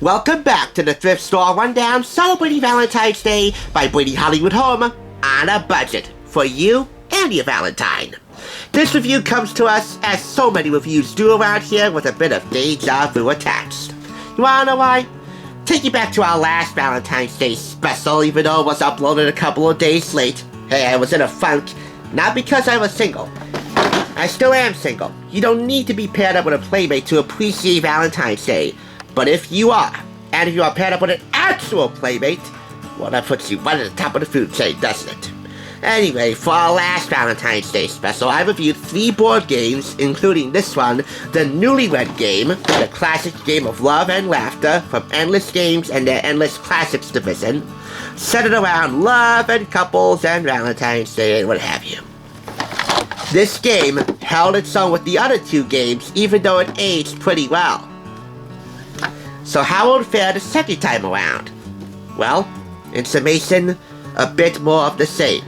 Welcome back to the Thrift Store Rundown, celebrating Valentine's Day by bringing Hollywood home on a budget for you and your Valentine. This review comes to us, as so many reviews do around here, with a bit of deja vu attached. You wanna know why? Take you back to our last Valentine's Day special, even though it was uploaded a couple of days late. Hey, I was in a funk, not because I was single. I still am single. You don't need to be paired up with a playmate to appreciate Valentine's Day. But if you are, and if you are paired up with an actual playmate, well, that puts you right at the top of the food chain, doesn't it? Anyway, for our last Valentine's Day special, I reviewed 3 board games, including this one, the Newlywed Game, the classic game of love and laughter from Endless Games and their Endless Classics division, centered around love and couples and Valentine's Day and what have you. This game held its own with the other 2 games, even though it aged pretty well. So how will it fare the second time around? Well, in summation, a bit more of the same.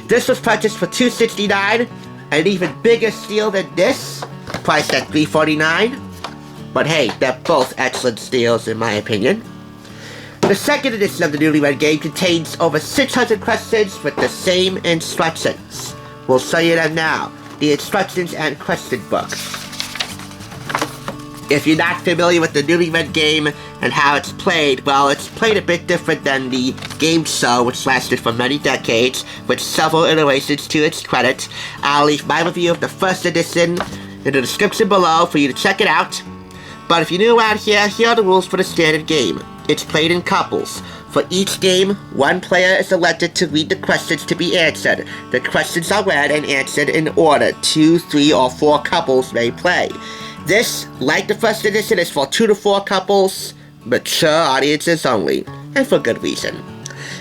This was purchased for $2.69, an even bigger steal than this, priced at $3.49. But hey, they're both excellent steals in my opinion. The second edition of the Newlywed Game contains over 600 questions with the same instructions. We'll show you them now, the instructions and question book. If you're not familiar with the Newlywed Game and how it's played, well, it's played a bit different than the game show, which lasted for many decades, with several iterations to its credit. I'll leave my review of the first edition in the description below for you to check it out. But if you're new around here, here are the rules for the standard game. It's played in couples. For each game, one player is elected to read the questions to be answered. The questions are read and answered in order. 2, 3, or 4 couples may play. This, like the first edition, is for 2 to 4 couples, mature audiences only, and for good reason.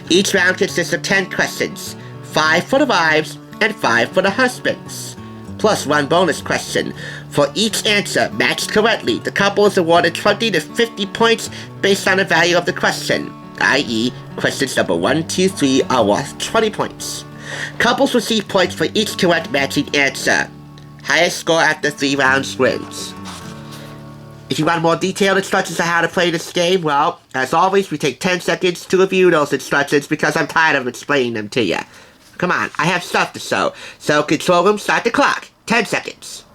Each round consists of 10 questions, 5 for the wives and 5 for the husbands, plus 1 bonus question. For each answer matched correctly, the couple is awarded 20 to 50 points based on the value of the question, i.e., questions number 1, 2, 3 are worth 20 points. Couples receive points for each correct matching answer. Highest score after 3 rounds wins. If you want more detailed instructions on how to play this game, well, as always, we take 10 seconds to review those instructions because I'm tired of explaining them to you. Come on, I have stuff to show. So control room, start the clock. 10 seconds.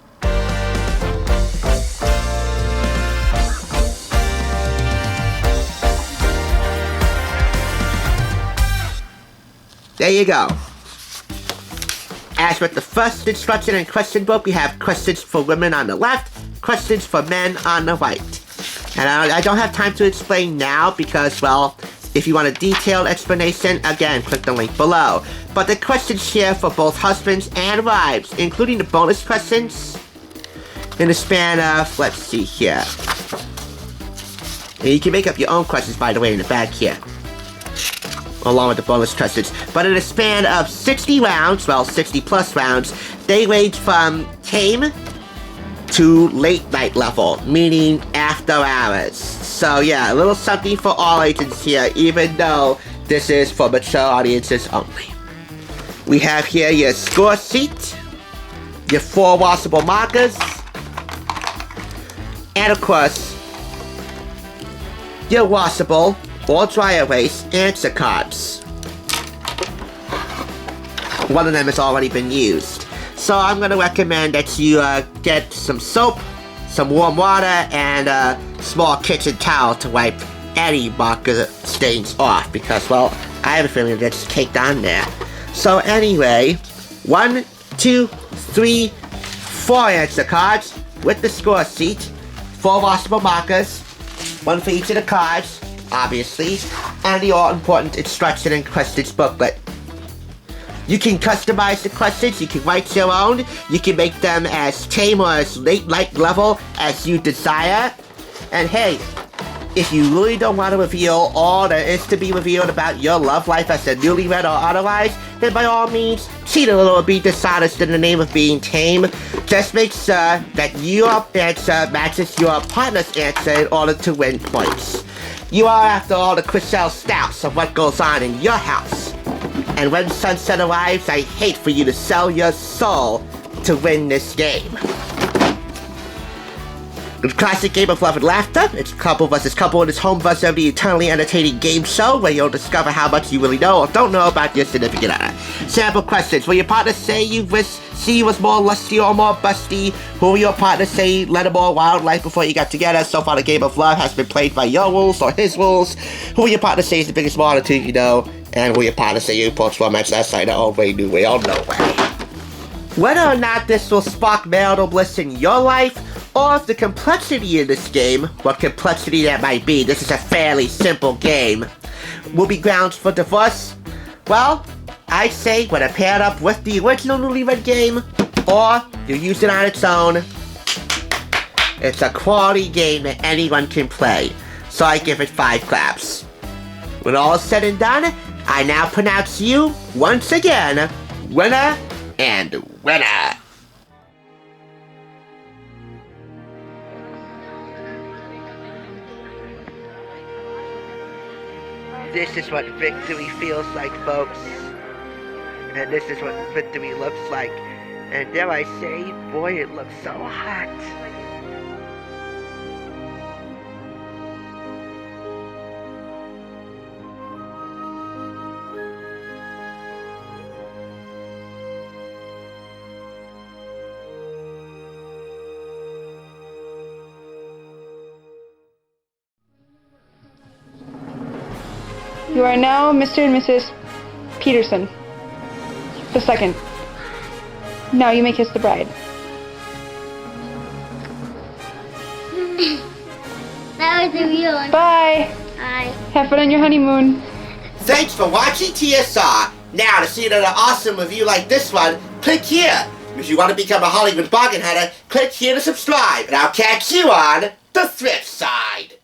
There you go. As with the first instruction and question book, we have questions for women on the left, questions for men on the right. And I don't have time to explain now because, well, if you want a detailed explanation, again, click the link below. But the questions here for both husbands and wives, including the bonus questions, in the span of, let's see here. And you can make up your own questions, by the way, in the back here, along with the bonus questions. But in a span of 60 rounds, well, 60 plus rounds, they range from tame to late night level, meaning after hours. So yeah, a little something for all ages here, even though this is for mature audiences only. We have here your score sheet, your 4 washable markers, and of course, your washable or dry erase answer cards. One of them has already been used. So I'm going to recommend that you get some soap, some warm water, and a small kitchen towel to wipe any marker stains off because, well, I have a feeling that's caked on there. So anyway, 1, 2, 3, 4 answer cards with the score sheet, 4 washable markers, 1 for each of the cards, obviously, and the all-important instruction and questions booklet. You can customize the questions, you can write your own, you can make them as tame or as late night level as you desire. And hey, if you really don't want to reveal all there is to be revealed about your love life as a newlywed or otherwise, then by all means, cheat a little or be dishonest in the name of being tame. Just make sure that your answer matches your partner's answer in order to win points. You are, after all, the Chriselle Stouts of what goes on in your house. And when sunset arrives, I hate for you to sell your soul to win this game. The classic game of love and laughter. It's couple versus couple in this home version of the eternally entertaining game show where you'll discover how much you really know or don't know about your significant other. Sample questions. Will your partner say you wish she was more lusty or more busty? Who will your partner say led a more wild life before you got together? So far the game of love has been played by your rules or his rules. Who will your partner say is the biggest one or two you know? And will your partner say you post romance last night the old way, new way, or no way? Whether or not this will spark marital bliss in your life, or if the complexity in this game, what complexity that might be, this is a fairly simple game, will be grounds for divorce, well, I'd say whether paired up with the original Newlywed Game, or you use it on its own, it's a quality game that anyone can play, so I give it 5 claps. When all is said and done, I now pronounce you, once again, winner and winner. This is what victory feels like, folks. And this is what victory looks like. And dare I say, boy, it looks so hot. You are now Mr. and Mrs. Peterson the second. Now you may kiss the bride. That was a real one. Bye! Bye. Have fun on your honeymoon. Thanks for watching TSR. Now, to see another awesome review like this one, click here. If you want to become a Hollywood bargain hunter, click here to subscribe, and I'll catch you on the thrift side.